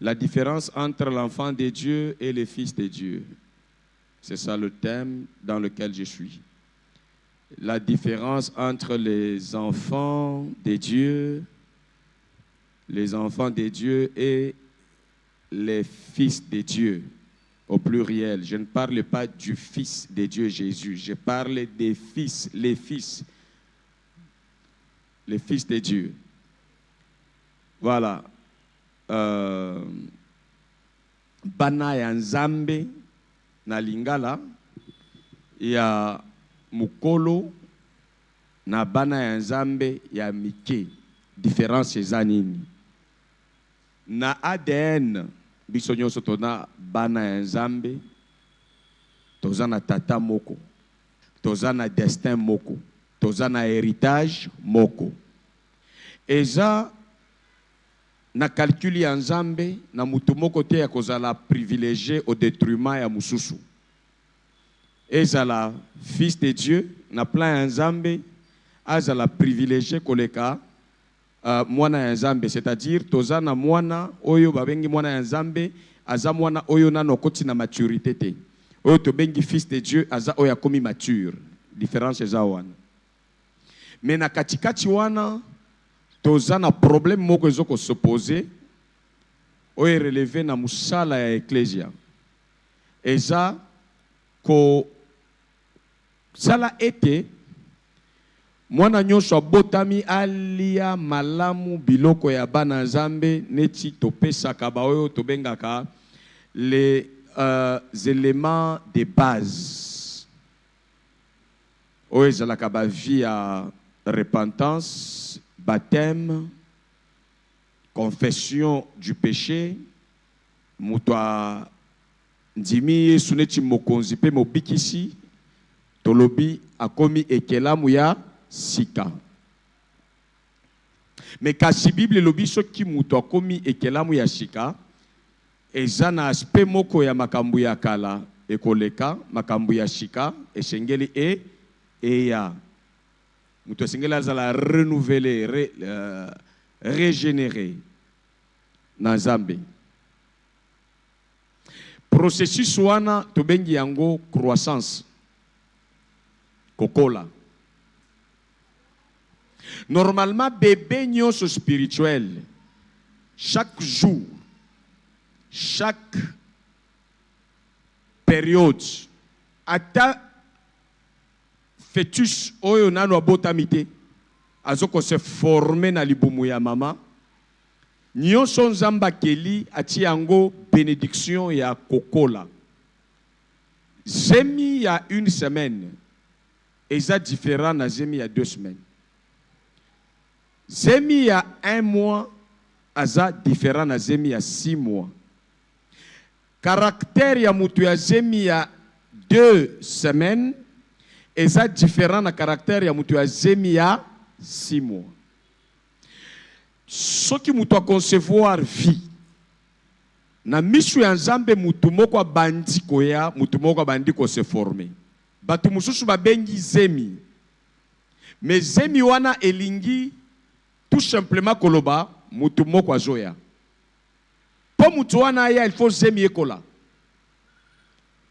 La différence entre l'enfant de Dieu et le fils de Dieu. C'est ça le thème dans lequel je suis. La différence entre les enfants de Dieu et les fils de Dieu, au pluriel. Je ne parle pas du fils de Dieu Jésus, je parle des fils, les fils de Dieu. Voilà. Bana ya Nzambe na Lingala ya Mukolo na bana ya Nzambe ya Mike. Différence eza nini? Na ADN biso nyonso tona bana ya Nzambe, toza na tata moko, toza na destin moko, toza na héritage moko. Eza na calcul ya Nzambe na mutu moko te ya kozala privilégié au détriment ya mususu. Ezala fils de Dieu na plan ya Nzambe azala privilégié koleka mwana ya Nzambe, c'est-à-dire toza na mwana oyo babengi mwana ya Nzambe aza mwana oyo nano koti na maturité te. Oyo to bengi fils de Dieu aza oyo akomi mature. Différence eza wana. Mais na katikati wana toza na problème moko ezoko s'opposer oyo relevé na musala ya ecclesia. Eza ko sala ete mwana nyonso abotami alia malamu biloko ya bana Nzambe neti topesaka ba oyo tobengaka les éléments de base. Oyo ezalaka ba vie ya repentance, baptême, confession du péché, mutwa ndimi Yesu neti mokonzi pe mobikisi tolobi akomi ekelamu ya sika. Mais kasi Bible lobi soki mutu akomi ekelamu ya sika eza na aspect moko ya makambu ya kala ekoleka makambu ya sika esengeli eya mutu esengeli azala renouveler régénérer na Nzambe. Processus wana tobengi yango croissance kokola. Normalement, bébé nyonso spirituel, chaque jour, chaque période, ata fœtus oyo nano abotamite, azoko se former na libumu ya mama, nyonso Nzamba keli ati yango bénédiction ya kokola. Zemi ya une semaine, eza différent na zemi ya 2 semaines. Zemi ya 1 mois, aza différent na zemi ya 6 mois. Caractère ya mutu ya zemi ya 2 semaines, eza différent na caractère ya mutu ya zemi ya 6 mois. Soki mutu a concevoir vie, na misu ya Nzambe mutu moko abandi koya, mutu moko abandi ko se former. Batu mususu babengi zemi. Mais zemi wana elingi tout simplement koloba mutu moko azoya. Po mutu wana ya il faut zemi ekola.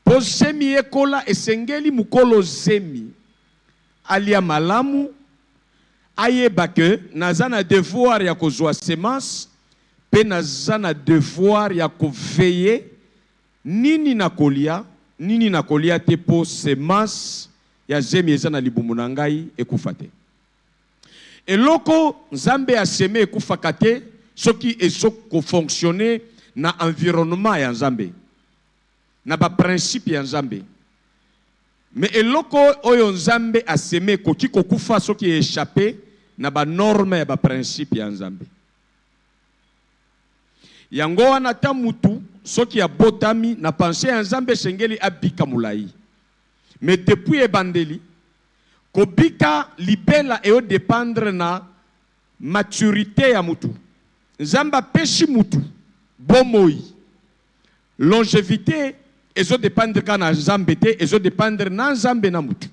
Po zemi ekola esengeli mukolo zemi. Alia malamu ayeba ke naza na devoir ya kozwa semence pe naza na devoir ya koveiller nini na kolia te po semence ya zemi eza na libumu na ngai ekufa te. Eloko Nzambe a semé ekufaka te soki ezoko fonctionner na environnement ya Nzambe, na ba principe ya Nzambe. Mais eloko oyo Nzambe a semé koki kokufa soki échappé na ba norme ya ba principe ya Nzambe. Yango wana ta mutu soki ya botami na pensée ya Nzambe sengeli abika mulai. Mais depuis ebandeli kobika libela eo dépendre na maturité ya mutu. Nzamba peshi mutu bomoi. Longévité ezo dépendre kana Nzambe te, ezo dépendre na Nzambe na mutu.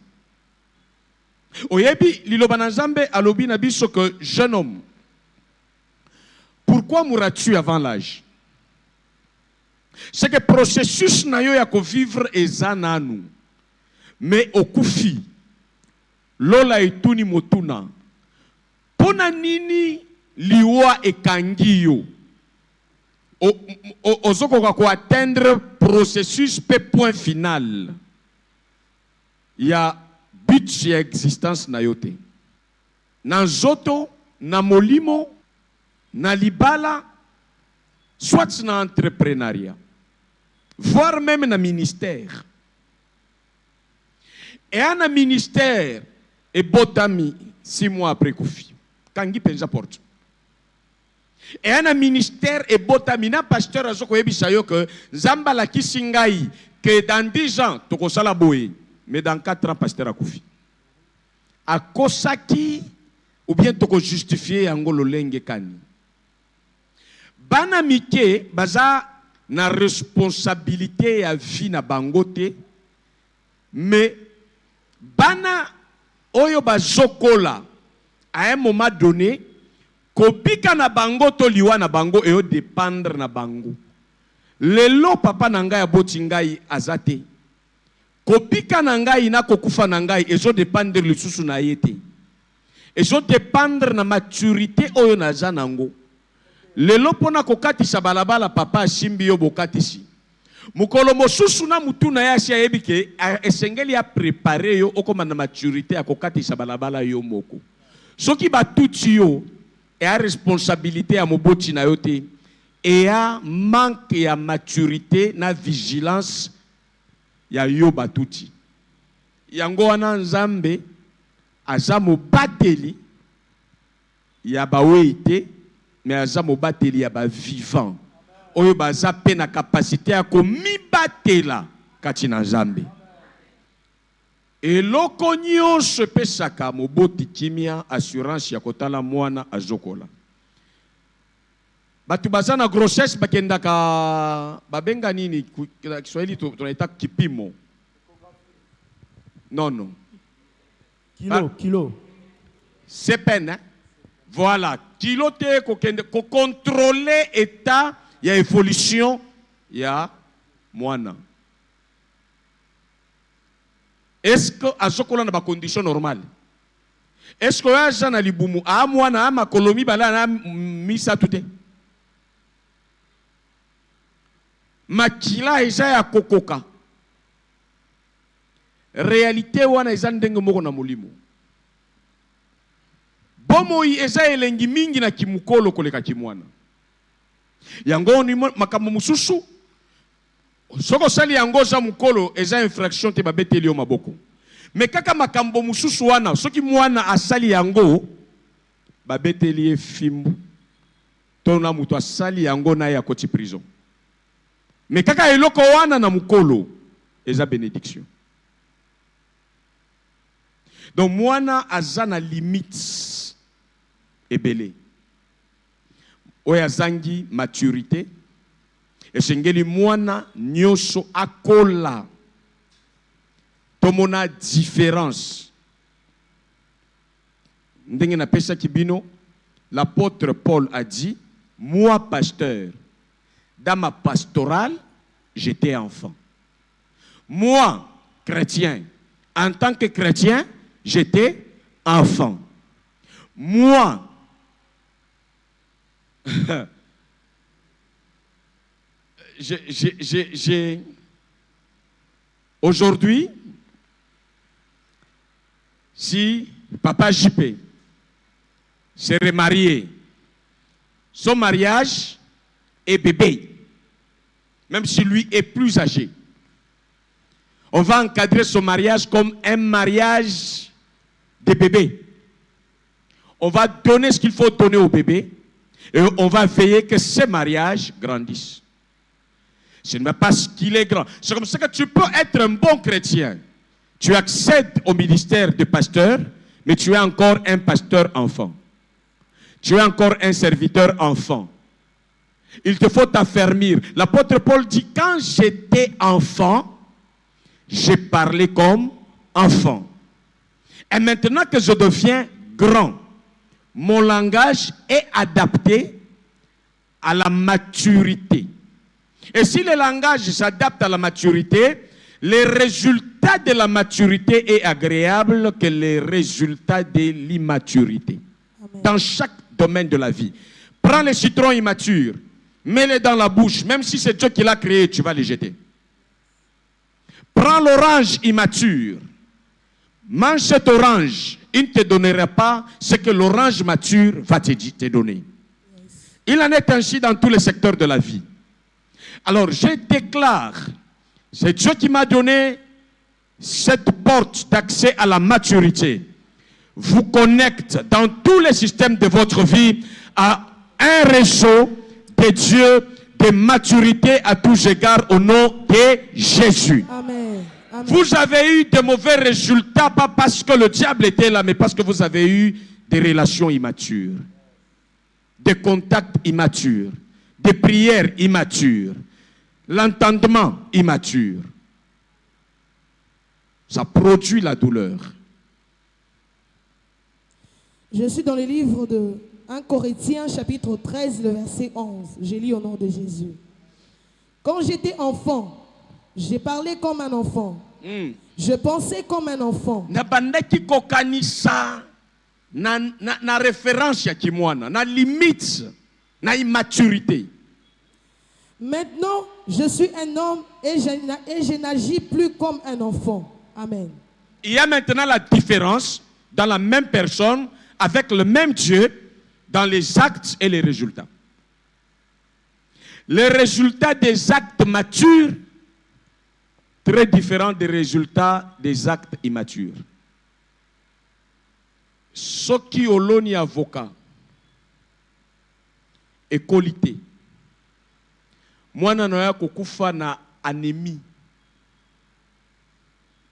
Oyebi liloba na Nzambe alobi na biso que jeune homme, pourquoi mourras-tu avant l'âge? C'est que le processus na yo ya ko vivre eza nanu. Mais okufi lola etuni motuna. Pona nini liwa ekangi yo. Ozokoka ko atteindre processus pe point final. Il y a but ya existence na yote. Na zoto, na molimo, na libala, soit na entrepreneuriat, voire même na ministère. Et un ministère est botami 6 mois après Koufi. Kangi penza porte. Et un ministère est botami na pasteur azoko yebisa yo que Zamba la kisingai que dans 10 ans toko sala boye, mais dans 4 ans pasteur a Koufi. A kosaki ou bien toko justifier angolo lenge kani. Bana mike baza na responsabilité ya vie na bangote, mais bana oyo bazokola à un moment donné kobika na bango to liwa na bango et dépendre na bango. Lelo papa na ngai aboti ngai azate. Kobika na ngai na kokufa na ngai ezo dépendre lisusu na yete. Ezo dépendre na maturité oyo na zanango. Lelo pona kokatisa balabala papa simbi yo bokatisi. Mukolo mosusu na mutu na yasi ayebike esengeli ya préparer yo okoma na maturité ya kokatisa balabala yo moko. Soki batuti yo e a responsabilité ya moboti na yo te e a manque ya maturité na vigilance ya yo batuti. Yango wana Nzambe aza mobateli ya baweite mais aza mobateli ya ba vivant. Oyo baza pe na capacité ya ko mibatela kati na Nzambe. Eloko nyonso pesaka moboti kimia assurance ya kotala mwana azokola. Batu baza na grossesse bakendaka babenga nini Kiswahili tunaita kipimo. Non. Kilo. C'est peine, hein? Voilà. Kilo te ko contrôler état ya évolution ya mwana. Est-ce que azokola na ba condition normale? Est-ce que aza na libumu a mwana ama kolomi bala na misa tute? Makila eza ya kokoka. Réalité wana eza ndenge moko na molimo. Bomoi eza elengi mingi na kimukolo koleka kimwana. Yango ni makambo mususu. Soko sali yango za mukolo eza infraction te babeteli yo maboko. Mais kaka makambo mususu wana soki mwana asali yango babeteli ye fimbu. Tona mutu asali yango na ya koti prison. Mais kaka eloko wana na mukolo eza bénédiction. Donc mwana azana limite ebele. Oya zangi maturité. Esengeli mwana nyoso akola. Tomona différence. Ndenge na pesa kibino, l'apôtre Paul a dit, moi pasteur, dans ma pastorale, j'étais enfant. Moi, chrétien, en tant que chrétien, j'étais enfant. Moi, aujourd'hui, si papa JP s'est remarié, son mariage est bébé, même si lui est plus âgé, on va encadrer son mariage comme un mariage de bébé. On va donner ce qu'il faut donner au bébé et on va veiller que ce mariage grandisse. Ce n'est pas parce qu'il est grand. C'est comme ça que tu peux être un bon chrétien. Tu accèdes au ministère de pasteur, mais tu es encore un pasteur enfant. Tu es encore un serviteur enfant. Il te faut t'affermir. L'apôtre Paul dit, quand j'étais enfant, j'ai parlé comme enfant. Et maintenant que je deviens grand, mon langage est adapté à la maturité. Et si le langage s'adapte à la maturité, le résultat de la maturité est agréable que les résultats de l'immaturité. Dans chaque domaine de la vie. Prends les citrons immatures, mets-les dans la bouche, même si c'est Dieu qui l'a créé, tu vas les jeter. Prends l'orange immature, mange cette orange, il ne te donnera pas ce que l'orange mature va te donner. Il en est ainsi dans tous les secteurs de la vie. Alors je déclare, c'est Dieu qui m'a donné cette porte d'accès à la maturité. Vous connecte dans tous les systèmes de votre vie à un réseau de Dieu, de maturité à tous égards au nom de Jésus. Amen. Amen. Vous avez eu de mauvais résultats, pas parce que le diable était là, mais parce que vous avez eu des relations immatures, des contacts immatures, des prières immatures, l'entendement immature. Ça produit la douleur. Je suis dans le livre de 1 Corinthiens, chapitre 13, le verset 11. Je lis au nom de Jésus. Quand j'étais enfant, j'ai parlé comme un enfant. Je pensais comme un enfant. Nabandaki kokanisa na référence ya kimwana, na limite, na immaturité. Maintenant, je suis un homme et je n'agis plus comme un enfant. Amen. Il y a maintenant la différence dans la même personne, avec le même Dieu, dans les actes et les résultats. Les résultats des actes matures, très différents des résultats des actes immatures. Ce qui oloni avocat et qualité. Mwana noya kokufa na anémie.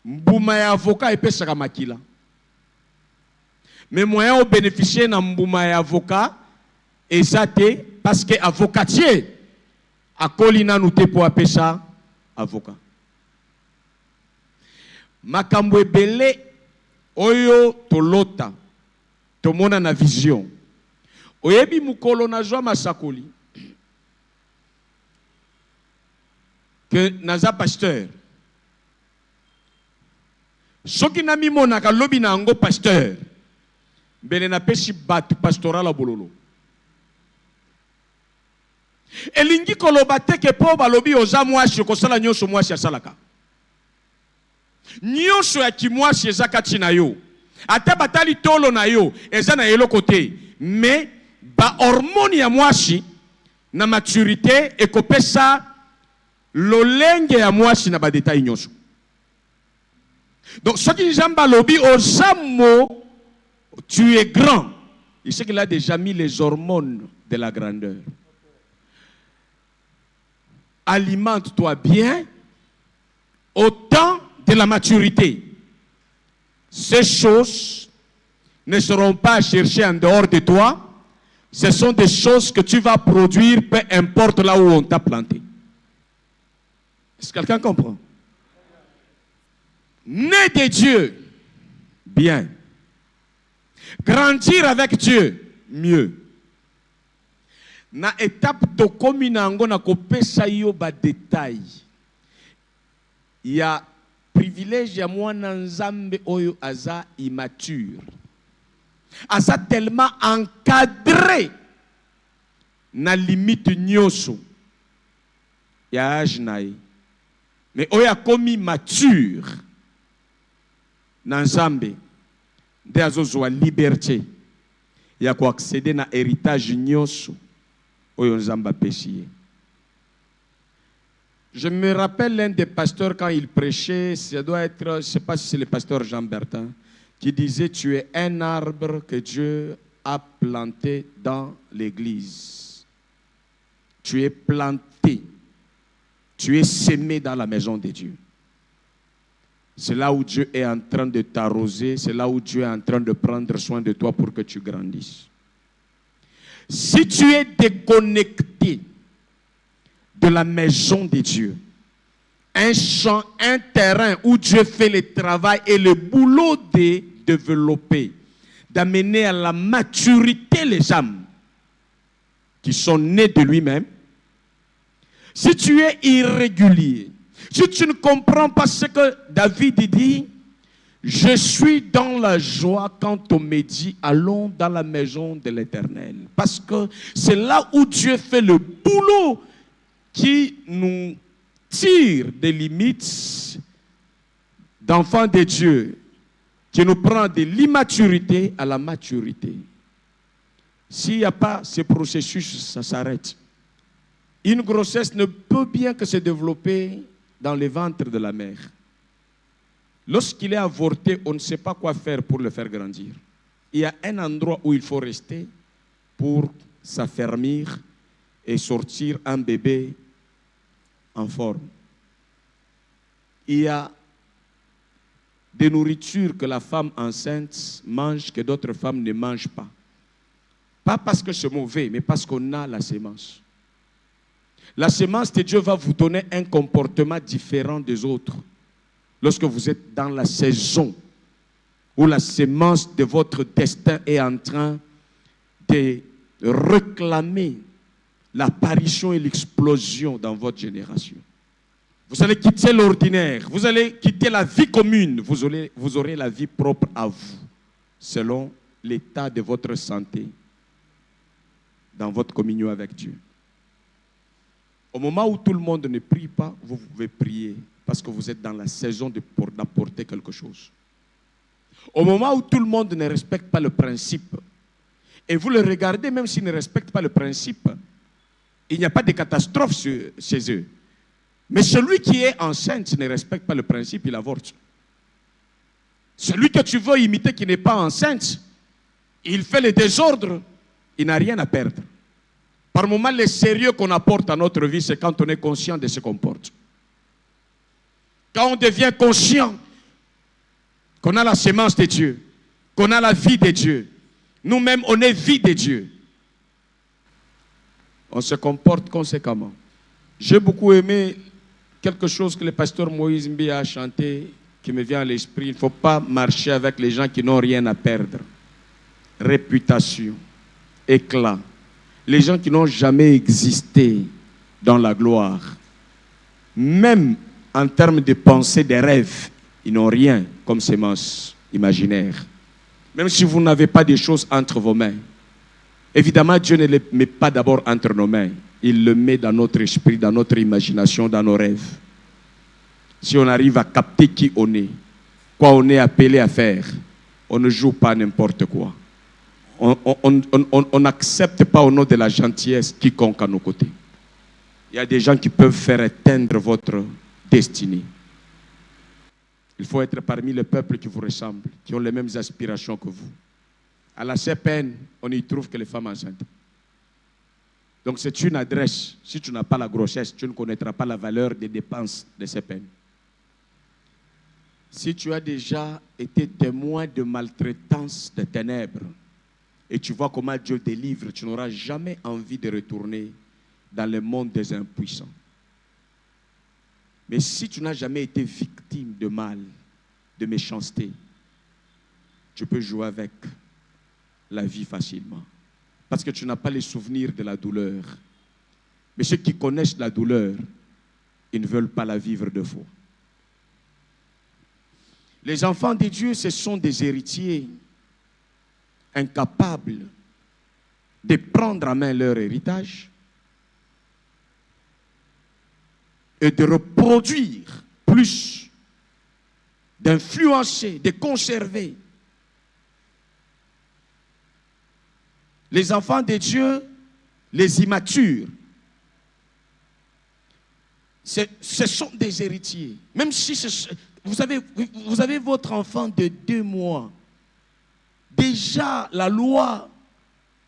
Mbuma ya avocat epesaka makila. Mais moyen au bénéficier na mbuma ya avocat ezate parce que avocatier akolina nute po apesa avocat. Makambo ebele oyo tolota tomona na vision. Oyebi mukolo na zwa masakoli que naza pasteur. Soki na mimona ka lobi na ngo pasteur. Bele na pesi batu pastoral bololo. Elingi koloba teke po balobi oza mwasi kosala nyonso mwasi asalaka. Nyonso ya kimwasi ezaka tina yo. Ata batali tolo na yo eza na eloko te. Mais ba hormone ya mwasi na maturité ekopesa lolenge ya mwasi na ba détail nyonso. Donc soki njamba lobi ozamo tu es grand. Il sait qu'il a déjà mis les hormones de la grandeur. Alimente-toi bien au temps de la maturité. Ces choses ne seront pas cherchées en dehors de toi. Ce sont des choses que tu vas produire, peu importe là où on t'a planté. Est-ce que quelqu'un comprend? Né de Dieu, bien. Grandir avec Dieu, mieux. Na étape to komi nango na kopesa yo ba détail. Ya privilège ya mwana nzambe oyo aza immature. Aza tellement encadré na limite nyoso ya âge na ye. Mais oyo akomi mature na nzambe. De azozwa liberté ya ko accéder na héritage nyoso oyo nzamba péchier. Je me rappelle l'un des pasteurs quand il prêchait, ça doit être, je ne sais pas si c'est le pasteur Jean Bertin, qui disait tu es un arbre que Dieu a planté dans l'église. Tu es planté, tu es semé dans la maison de Dieu. C'est là où Dieu est en train de t'arroser, c'est là où Dieu est en train de prendre soin de toi pour que tu grandisses. Si tu es déconnecté de la maison de Dieu, un champ, un terrain où Dieu fait le travail et le boulot de développer, d'amener à la maturité les âmes qui sont nées de lui-même, si tu es irrégulier, si tu ne comprends pas ce que David dit, je suis dans la joie quand on me dit allons dans la maison de l'Éternel. Parce que c'est là où Dieu fait le boulot qui nous tire des limites d'enfants de Dieu, qui nous prend de l'immaturité à la maturité. S'il n'y a pas ce processus, ça s'arrête. Une grossesse ne peut bien que se développer dans le ventre de la mère. Lorsqu'il est avorté, on ne sait pas quoi faire pour le faire grandir. Il y a un endroit où il faut rester pour s'affermir et sortir un bébé en forme. Il y a des nourritures que la femme enceinte mange que d'autres femmes ne mangent pas. Pas parce que c'est mauvais, mais parce qu'on a la sémence. La sémence de Dieu va vous donner un comportement différent des autres. Lorsque vous êtes dans la saison où la sémence de votre destin est en train de réclamer l'apparition et l'explosion dans votre génération. Vous allez quitter l'ordinaire, vous allez quitter la vie commune, vous aurez la vie propre à vous, selon l'état de votre santé dans votre communion avec Dieu. Au moment où tout le monde ne prie pas, vous pouvez prier parce que vous êtes dans la saison d'apporter quelque chose. Au moment où tout le monde ne respecte pas le principe, et vous le regardez même s'ils ne respectent pas le principe, il n'y a pas de catastrophe chez eux. Mais celui qui est enceinte ne respecte pas le principe, il avorte. Celui que tu veux imiter qui n'est pas enceinte, il fait le désordre, il n'a rien à perdre. Par moments, le sérieux qu'on apporte à notre vie, c'est quand on est conscient de ce qu'on porte. Quand on devient conscient qu'on a la sémence de Dieu, qu'on a la vie de Dieu, nous-mêmes, on est vie de Dieu. On se comporte conséquemment. J'ai beaucoup aimé quelque chose que le pasteur Moïse Mbi a chanté, qui me vient à l'esprit. Il ne faut pas marcher avec les gens qui n'ont rien à perdre. Réputation, éclat. Les gens qui n'ont jamais existé dans la gloire. Même en termes de pensée, des rêves, ils n'ont rien comme sémence imaginaire. Même si vous n'avez pas des choses entre vos mains. Évidemment, Dieu ne les met pas d'abord entre nos mains. Il le met dans notre esprit, dans notre imagination, dans nos rêves. Si on arrive à capter qui on est, quoi on est appelé à faire, on ne joue pas n'importe quoi. On n'accepte pas au nom de la gentillesse quiconque à nos côtés. Il y a des gens qui peuvent faire éteindre votre destinée. Il faut être parmi les peuples qui vous ressemblent, qui ont les mêmes aspirations que vous. À la CPN, on n'y trouve que les femmes enceintes. Donc c'est une adresse. Si tu n'as pas la grossesse, tu ne connaîtras pas la valeur des dépenses de CPN. Si tu as déjà été témoin de maltraitance des ténèbres et tu vois comment Dieu délivre, tu n'auras jamais envie de retourner dans le monde des impuissants. Mais si tu n'as jamais été victime de mal, de méchanceté, tu peux jouer avec la vie facilement. Parce que tu n'as pas les souvenirs de la douleur. Mais ceux qui connaissent la douleur, ils ne veulent pas la vivre de fois. Les enfants de Dieu, ce sont des héritiers incapables de prendre en main leur héritage et de reproduire plus, d'influencer, de conserver. Les enfants de Dieu, les immatures, ce sont des héritiers. Même si vous avez votre enfant de 2 mois, déjà la loi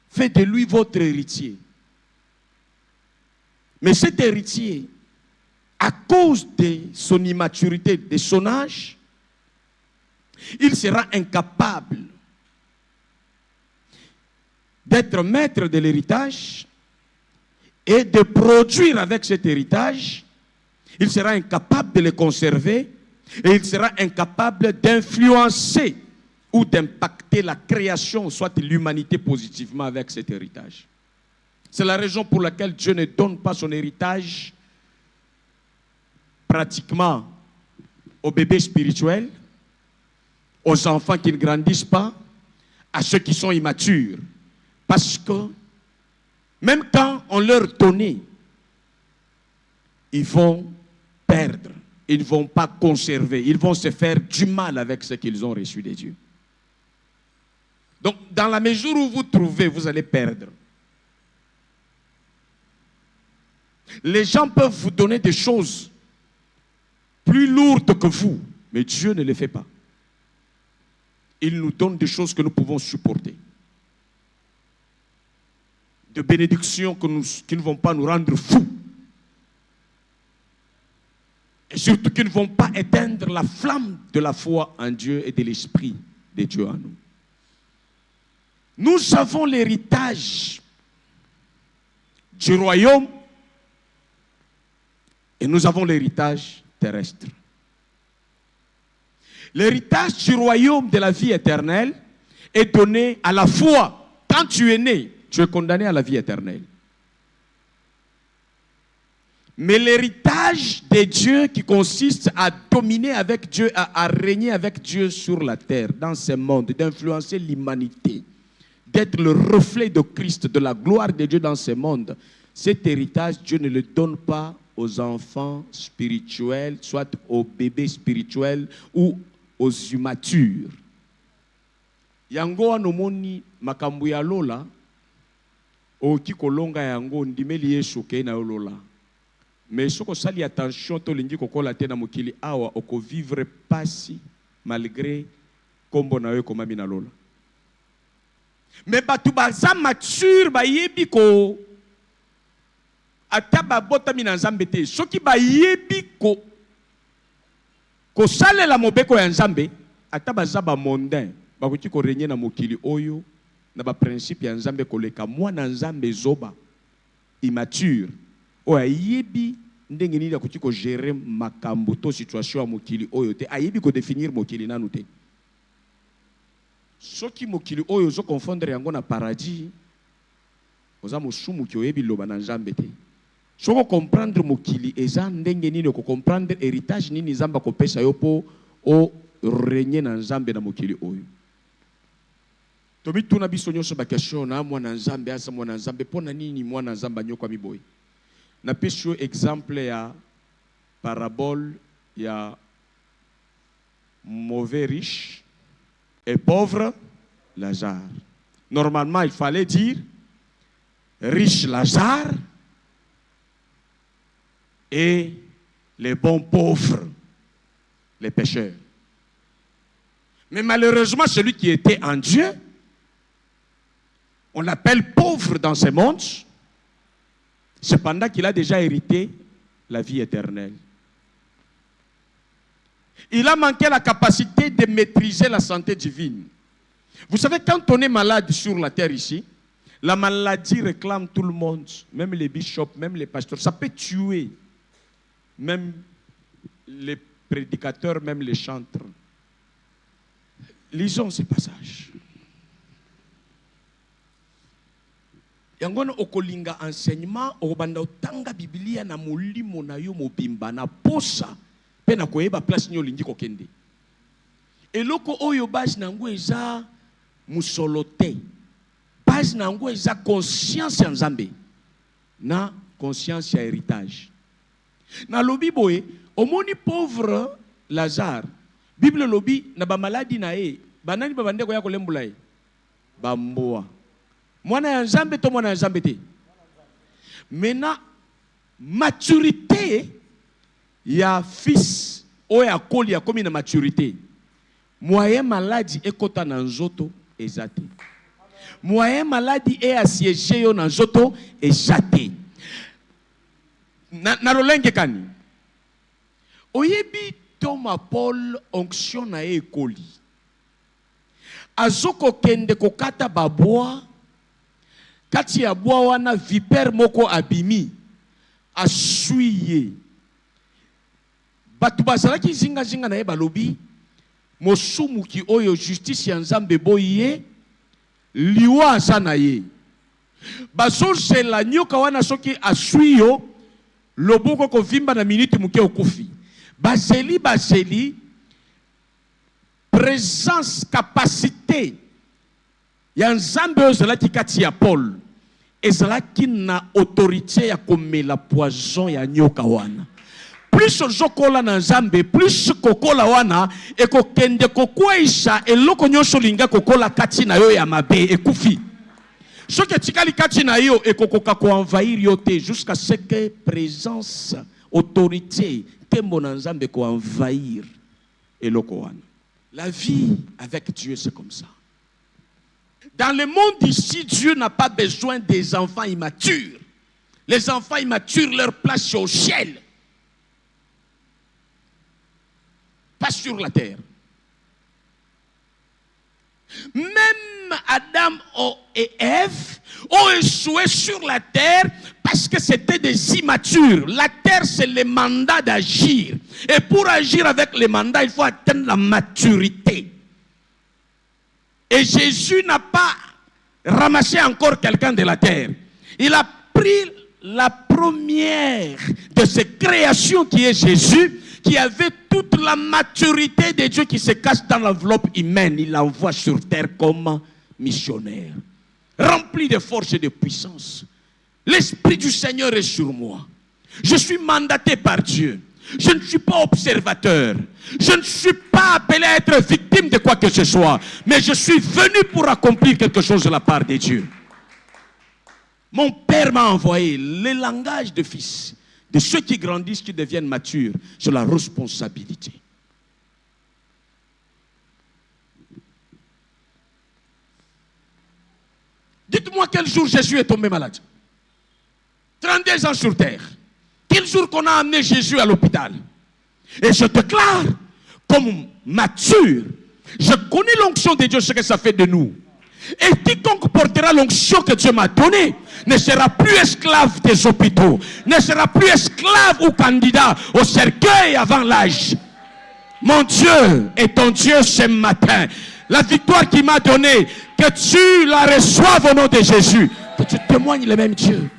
fait de lui votre héritier. Mais cet héritier, à cause de son immaturité, de son âge, il sera incapable d'être maître de l'héritage et de produire avec cet héritage. Il sera incapable de le conserver et il sera incapable d'influencer ou d'impacter la création, soit l'humanité positivement avec cet héritage. C'est la raison pour laquelle Dieu ne donne pas son héritage pratiquement aux bébés spirituels, aux enfants qui ne grandissent pas, à ceux qui sont immatures. Parce que même quand on leur donnait, ils vont perdre, ils ne vont pas conserver, ils vont se faire du mal avec ce qu'ils ont reçu de Dieu. Donc, dans la mesure où vous trouvez, vous allez perdre. Les gens peuvent vous donner des choses plus lourdes que vous, mais Dieu ne les fait pas. Il nous donne des choses que nous pouvons supporter. De bénédictions qui ne vont pas nous rendre fous. Et surtout qui ne vont pas éteindre la flamme de la foi en Dieu et de l'esprit de Dieu en nous. Nous avons l'héritage du royaume et nous avons l'héritage terrestre. L'héritage du royaume de la vie éternelle est donné à la foi. Quand tu es né, tu es condamné à la vie éternelle. Mais l'héritage de Dieu qui consiste à dominer avec Dieu, à régner avec Dieu sur la terre, dans ce monde, d'influencer l'humanité, d'être le reflet de Christ, de la gloire de Dieu dans ce monde, cet héritage, Dieu ne le donne pas aux enfants spirituels, soit aux bébés spirituels ou aux immatures. Yango anomoni makambu ya lola, oki kolonga yango ndimeli Yesu ke na lola. Mais soko sali attention to lingi kokola te na mokili awa oko vivre pasi malgré kombo na yo komami na lola. Mais batu baza mature ba yebi ko ata babotami na Nzambe te. Soki ba yebi ko salela mobeko ya Nzambe ata baza ba mondain bakoki ko régner na mokili oyo na ba principe ya Nzambe koleka mwana Nzambe zoba immature o ayebi ndenge nini akoki ko gérer makambo to situation ya mokili oyo te ayebi ko définir mokili nanu te. Soki mokili oyo zo confondre yango na paradis oza mosumu ki oyebi loba na Nzambe te. Soko comprendre mokili eza ndenge nini ko comprendre héritage nini Nzamba ko pesa yo po o régner na Nzambe na mokili oyo. Tomi tuna biso nyonso ba question na mwana Nzambe asa mwana Nzambe pona nini mwana Nzamba nyoko miboy. Na pesi exemple ya parabole ya mauvais riche et pauvre Lazare. Normalement, il fallait dire riche Lazare et les bons pauvres, les pécheurs. Mais malheureusement, celui qui était en Dieu, on l'appelle pauvre dans ce monde, cependant qu'il a déjà hérité la vie éternelle. Il a manqué la capacité de maîtriser la santé divine. Vous savez, quand on est malade sur la terre ici, la maladie réclame tout le monde, même les bishops, même les pasteurs. Ça peut tuer même les prédicateurs, même les chantres. Lisons ces passages. Yangono okolinga enseignement obanda otanga Biblia na molimo na yo mobimba na posa pe na koyeba place nyo lingi kokende. Eloko oyo base nango eza musolo te. Base nango eza conscience ya Nzambe na conscience ya héritage. Na lobi boye omoni pauvre Lazare. Bible lobi na ba maladi na e banani ba bandeko ya kolembula e bamboa. Mwana ya Nzambe to mwana ya Nzambe te. Mena maturité ya fils oya koli ya komi na maturité. Moyen maladie ekota na nzoto ezate. Moyen maladie e assiégé yo na nzoto ezate. Na lolenge kani. Oyebi Thomas Paul onction na e koli. Azoko kende kokata babwa. Kati ya bwa wana vipère moko abimi asuye. Batu bazalaki zinga na ye balobi mosumu ki oyo justice ya Nzambe boye liwa asa na ye. Bazozela nyoka wana soki asuyo loboko kovimba na minute muke okufi. Baseli, présence, capacité. Il y a un Nzambe qui kati ya Paul. Et cela qui n'a autorité à comme la poison ya nyoka wana. Plus ozokola na Nzambe, plus kokola wana e kokende kokweisha eloko nyonso linga kokola kati na yo ya mabe ekufi. Soki tikali kati na yo ekokoka ko envahir yo te jusqu'à ce que présence, autorité, tembo na Nzambe ko envahir eloko wana. La vie avec Dieu c'est comme ça. Dans le monde ici, Dieu n'a pas besoin des enfants immatures. Les enfants immatures, leur place c'est au ciel. Pas sur la terre. Même Adam et Ève ont échoué sur la terre parce que c'était des immatures. La terre, c'est le mandat d'agir. Et pour agir avec le mandat, il faut atteindre la maturité. Et Jésus n'a pas ramassé encore quelqu'un de la terre. Il a pris la première de ses créations qui est Jésus, qui avait toute la maturité de Dieu qui se cache dans l'enveloppe humaine. Il l'envoie sur terre comme missionnaire, rempli de force et de puissance. L'Esprit du Seigneur est sur moi. Je suis mandaté par Dieu. Je ne suis pas observateur. Je ne suis pas appelé à être victime de quoi que ce soit. Mais je suis venu pour accomplir quelque chose de la part de Dieu. Mon Père m'a envoyé le langage de fils. De ceux qui grandissent, qui deviennent matures, c'est la responsabilité. Dites-moi quel jour Jésus est tombé malade. 32 ans sur terre. Quel jour qu'on a amené Jésus à l'hôpital. Et je déclare comme mature. Je connais l'onction de Dieu, ce que ça fait de nous. Et quiconque portera l'onction que Dieu m'a donnée ne sera plus esclave des hôpitaux, ne sera plus esclave ou candidat au cercueil avant l'âge. Mon Dieu est ton Dieu ce matin. La victoire qu'il m'a donnée, que tu la reçoives au nom de Jésus. Que tu témoignes le même Dieu.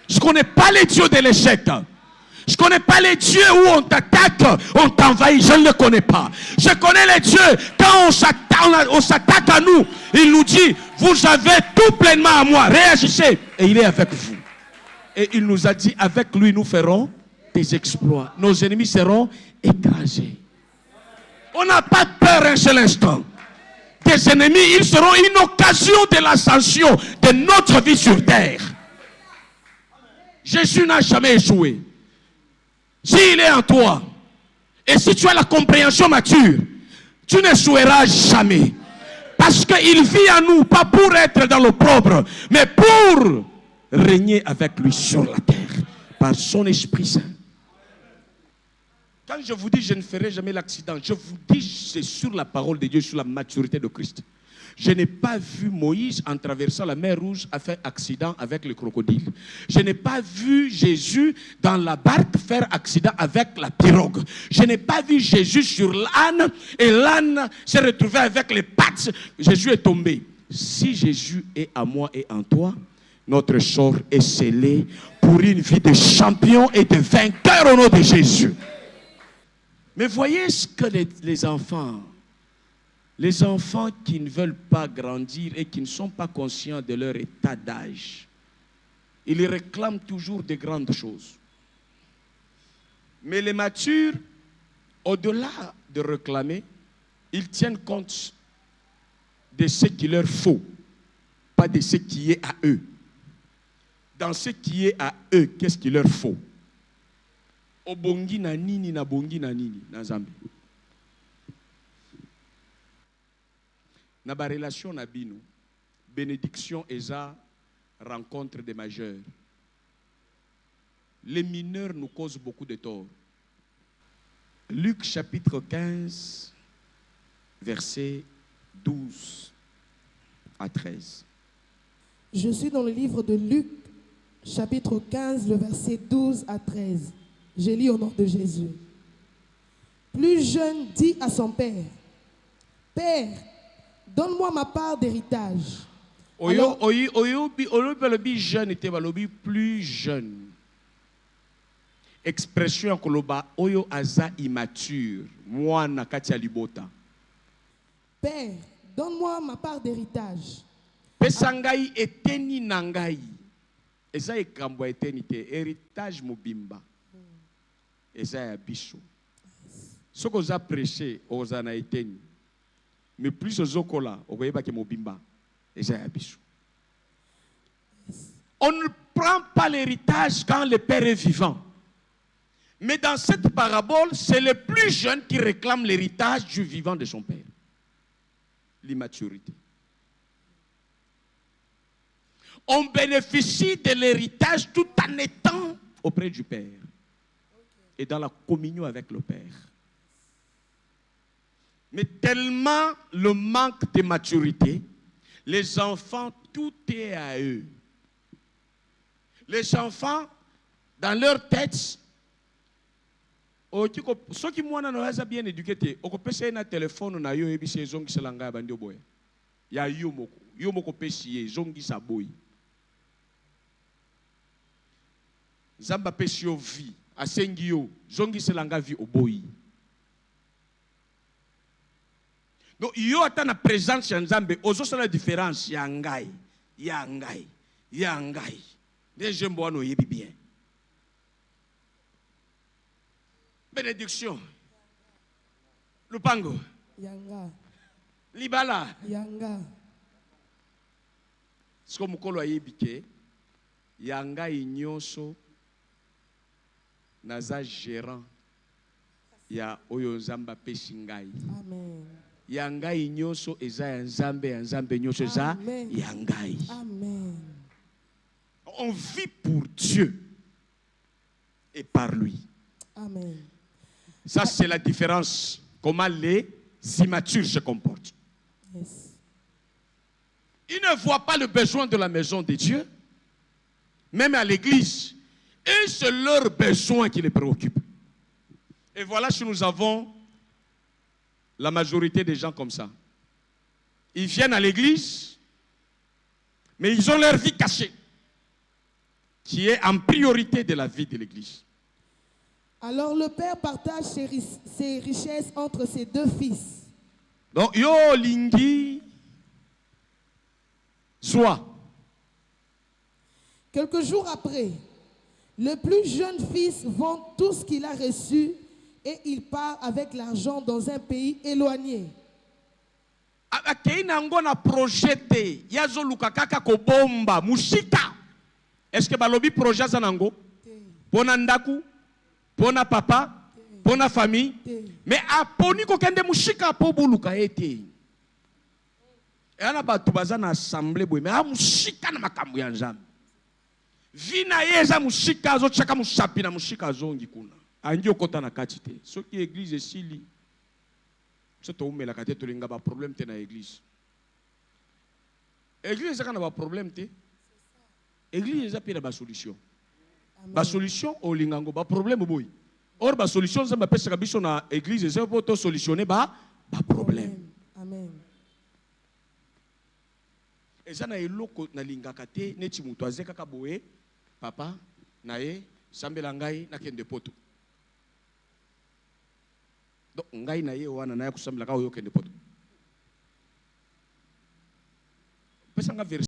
Je ne connais pas les dieux de l'échec. Je ne connais pas les dieux où on t'attaque, on t'envahit. Je ne le connais pas. Je connais les dieux quand on s'attaque à nous. Il nous dit, vous avez tout pleinement à moi. Réagissez. Et il est avec vous. Et il nous a dit, avec lui, nous ferons des exploits. Nos ennemis seront écrasés. On n'a pas peur un seul instant. Des ennemis, ils seront une occasion de l'ascension de notre vie sur terre. Jésus n'a jamais échoué. S'il est en toi, et si tu as la compréhension mature, tu n'échoueras jamais. Parce qu'il vit en nous, pas pour être dans l'opprobre, mais pour régner avec lui sur la terre, par son Esprit Saint. Quand je vous dis je ne ferai jamais l'accident, je vous dis c'est sur la parole de Dieu, sur la maturité de Christ. Je n'ai pas vu Moïse en traversant la mer Rouge a fait accident avec le crocodile. Je n'ai pas vu Jésus dans la barque faire accident avec la pirogue. Je n'ai pas vu Jésus sur l'âne et l'âne s'est retrouvé avec les pattes. Jésus est tombé. Si Jésus est à moi et en toi, notre sort est scellé pour une vie de champion et de vainqueur au nom de Jésus. Mais voyez ce que les enfants qui ne veulent pas grandir et qui ne sont pas conscients de leur état d'âge, ils réclament toujours de grandes choses. Mais les matures, au-delà de réclamer, ils tiennent compte de ce qu'il leur faut, pas de ce qui est à eux. Dans ce qui est à eux, qu'est-ce qu'il leur faut? Obongi na nini na bongi na nini na Nzambe. Na ba relation na bino, bénédiction eza rencontre des majeurs. Les mineurs nous causent beaucoup de tort. Luc chapitre 15, versets 12 à 13. Je suis dans le livre de Luc, chapitre 15, le verset 12 à 13. Je lis au nom de Jésus. Plus jeune dit à son père, « Père, donne-moi ma part d'héritage. » jeune était plus jeune. expression ya koloba oyo aza immature mwana kati ya libota. Père, donne-moi ma part d'héritage. Pesa ngai eteni na ngai. Eza ekambo ya eteni te, héritage mobimba. Eza ya biso. Soko oza prêché oza na eteni. Mais plus ozokola okoyeba ke mobimba. Eza ya biso. On ne prend pas l'héritage quand le père est vivant. Mais dans cette parabole, c'est le plus jeune qui réclame l'héritage du vivant de son père. L'immaturité. On bénéficie de l'héritage tout en étant auprès du père. Et dans la communion avec le père. Mais tellement le manque de maturité, les enfants, tout est à eux. Les enfants, dans leur tête, ceux qui sont bien éduqués, on peut passer un téléphone na yo et puis c'est zongi selanga bandi oboya. Ya yo moko pesi zongi sa boy. Zamba pesi yo vie, asengi yo zongi selanga vie oboyi. Donc yo ata na présence ya Nzambe, ozo sala différence ya ngai. Les gens bono yebi bien. Bénédiction. Lupango. Yanga. Libala. Yanga. Ce que mukolo yebi ke yanga inyonso naza gérant ya oyo Nzamba pesi ngai. Amen. Yanga inyonso eza ya Nzambe nyonso eza yangai. Amen. On vit pour Dieu et par lui. Amen. Ça, c'est la différence. Comment les immatures se comportent. Yes. Ils ne voient pas le besoin de la maison de Dieu, même à l'église. Et c'est leur besoin qui les préoccupe. Et voilà si nous avons la majorité des gens comme ça. Ils viennent à l'église, mais ils ont leur vie cachée, qui est en priorité de la vie de l'église. Alors le père partage ses richesses entre ses deux fils. Donc, yo lingi soit. Quelques jours après, le plus jeune fils vend tout ce qu'il a reçu et il part avec l'argent dans un pays éloigné. Na projeté yazo lukakaka ko bomba mushika. Est-ce que balobi projet zanango? Pona ndaku, pona papa, pona famille. Mais aponi ko kende mushika po buluka ete. Yana batu bazana assemblée boy mais mushika na makambo ya Nzambe. Vina yeza mushika zo chaka musapi na mushika zongi kuna. Angi okota na kati te. Soki église esili. C'est tout mais la kate to linga ba problème te na église. Église ezaka na ba problème te. Église eza na ba solution. Ba solution o lingango ba problème boy. Or ba solution za ba pesa biso na église eza pour to solutionner ba problème. Amen. Eza na eloko na lingaka te neti mutu azeka ka boye papa na ye sambela ngai na kende poto. Donc ngai na ye wana na ya kusambela ka oyo kende poto. Pesa nga verset